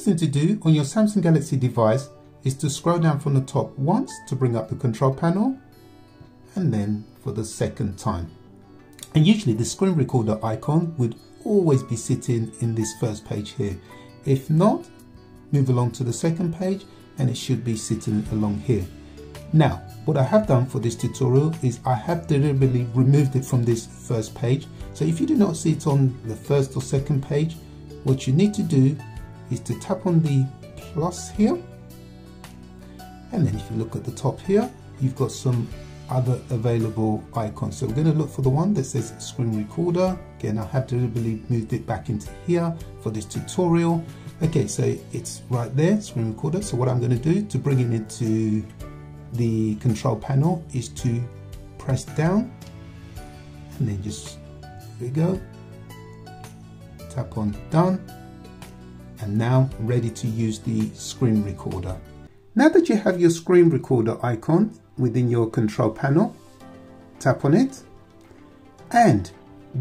first thing to do on your Samsung Galaxy device is to scroll down from the top once to bring up the control panel, and then for the second time. And usually the screen recorder icon would always be sitting in this first page here. If not, move along to the second page and it should be sitting along here. Now, what I have done for this tutorial is I have deliberately removed it from this first page. So if you do not see it on the first or second page, what you need to do is to tap on the plus here. And then if you look at the top here, you've got some other available icons. So we're going to look for the one that says screen recorder. Again, I have deliberately moved it back into here for this tutorial. Okay, so it's right there, screen recorder. So what I'm going to do to bring it into the control panel is to press down and then just, there we go, tap on done, and now ready to use the screen recorder. Now that you have your screen recorder icon within your control panel, tap on it and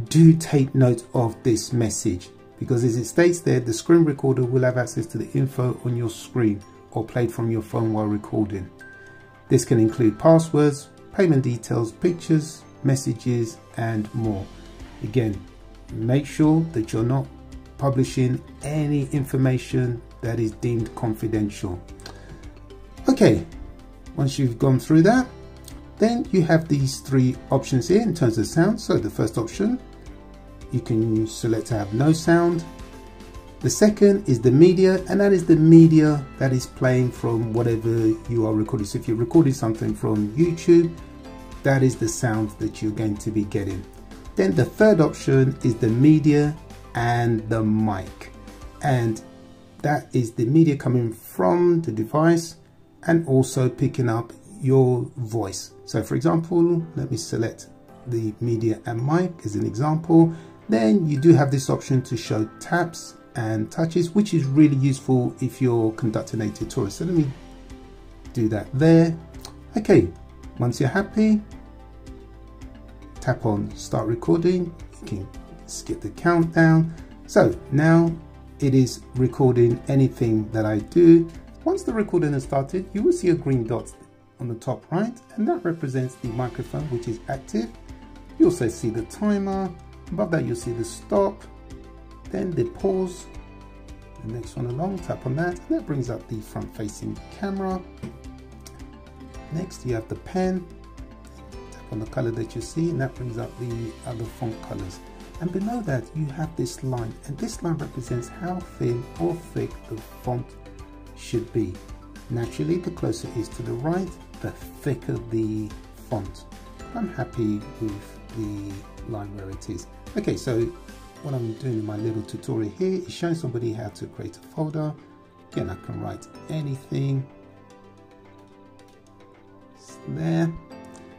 do take note of this message, because as it states there, the screen recorder will have access to the info on your screen or played from your phone while recording. This can include passwords, payment details, pictures, messages and more. Again, make sure that you're not publishing any information that is deemed confidential. Okay, once you've gone through that, then you have these three options here in terms of sound. So the first option, you can select to have no sound. The second is the media, and that is the media that is playing from whatever you are recording. So if you're recording something from YouTube, that is the sound that you're going to be getting. Then the third option is the media and the mic, and that is the media coming from the device and also picking up your voice. So for example, let me select the media and mic as an example. Then you do have this option to show taps and touches, which is really useful if you're conducting a tutorial. So let me do that there. Okay, once you're happy, tap on start recording. You can skip the countdown. So now it is recording anything that I do. Once the recording has started, you will see a green dot on the top right, and that represents the microphone, which is active. You also see the timer. Above that, you'll see the stop, then the pause, the next one along, tap on that, and that brings up the front facing camera. Next, you have the pen, tap on the color that you see, and that brings up the other font colors. And below that, you have this line, and this line represents how thin or thick the font should be. Naturally, the closer it is to the right, the thicker the font. I'm happy with the line where it is. Okay, so what I'm doing in my little tutorial here is showing somebody how to create a folder. Again, I can write anything. It's there.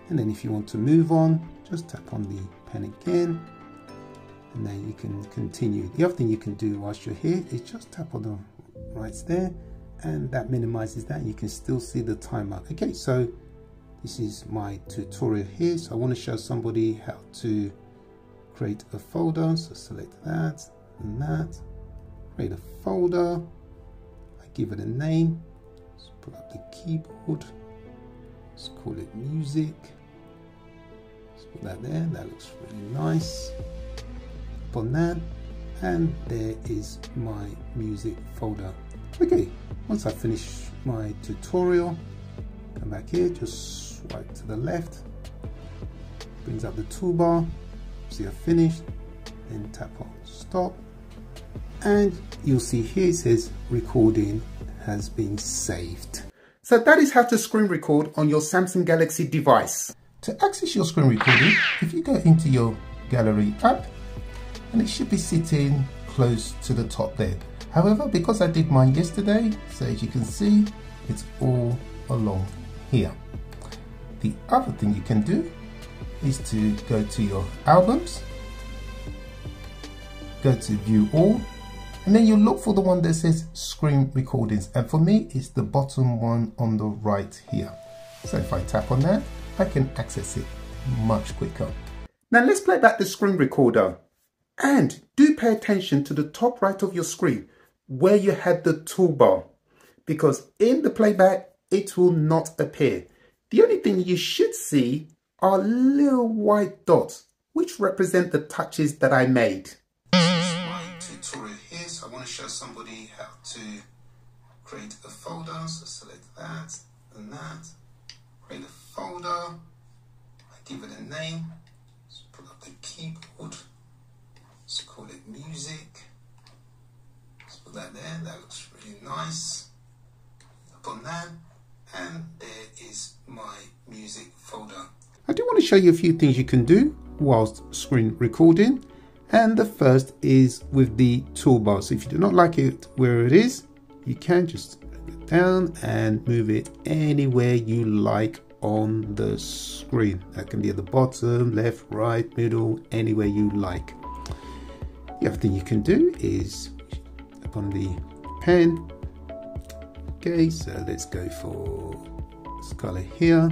And then if you want to move on, just tap on the pen again, and then you can continue. The other thing you can do whilst you're here is just tap on the rights there, and that minimizes that. You can still see the timer. Okay, so this is my tutorial here. So I want to show somebody how to create a folder. So select that and that, create a folder. I give it a name. Let's pull up the keyboard. Let's call it music. Let's put that there. That looks really nice. Upon that, and there is my music folder. Okay, once I finish my tutorial, come back here, just swipe to the left, brings up the toolbar, see I've finished, then tap on stop, and you'll see here it says recording has been saved. So that is how to screen record on your Samsung Galaxy device. To access your screen recording, if you go into your gallery app, and it should be sitting close to the top there. However, because I did mine yesterday, so as you can see, it's all along here. The other thing you can do is to go to your albums, go to view all, and then you look for the one that says screen recordings. And for me, it's the bottom one on the right here. So if I tap on that, I can access it much quicker. Now let's play back the screen recorder. And do pay attention to the top right of your screen. where you had the toolbar, because in the playback it will not appear. The only thing you should see are little white dots which represent the touches that I made. This is my tutorial here, so I want to show somebody how to create a folder. So select that and that, create a folder, I give it a name, let's put up the keyboard, let's call it music, let's put that there, that looks really nice. Up on that, and there is my music folder. I do want to show you a few things you can do whilst screen recording, and the first is with the toolbar. So if you do not like it where it is, you can just move it down and move it anywhere you like on the screen. That can be at the bottom, left, right, middle, anywhere you like. The other thing you can do is upon the pen. Okay, so let's go for this color here.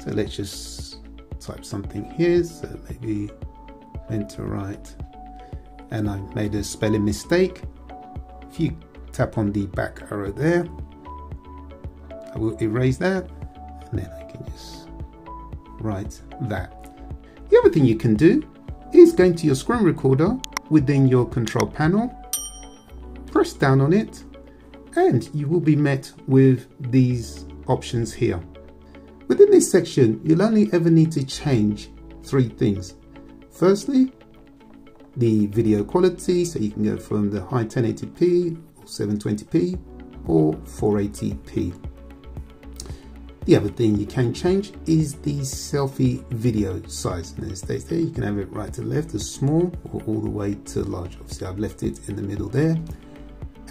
So let's just type something here. So maybe meant to write, and I made a spelling mistake. If you tap on the back arrow there, I will erase that, and then I can just write that. The other thing you can do is go into your screen recorder within your control panel, press down on it, and you will be met with these options here. Within this section, you'll only ever need to change 3 things. Firstly, the video quality, so you can go from the high 1080p or 720p or 480p. The other thing you can change is the selfie video size. And it stays there, you can have it right to left as small or all the way to large. Obviously I've left it in the middle there.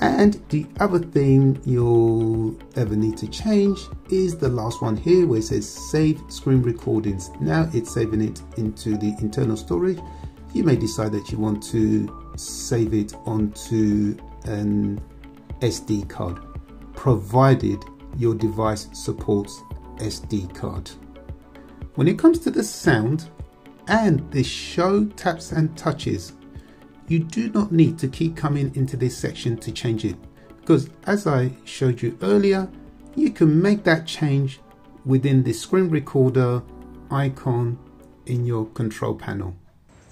And the other thing you'll ever need to change is the last one here where it says save screen recordings. Now it's saving it into the internal storage. You may decide that you want to save it onto an SD card, provided your device supports SD card. When it comes to the sound and the show taps and touches, you do not need to keep coming into this section to change it, because as I showed you earlier, you can make that change within the screen recorder icon in your control panel.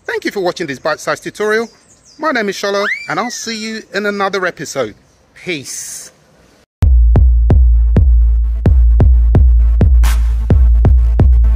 Thank you for watching this bite-sized tutorial. My name is Sholo, and I'll see you in another episode. Peace.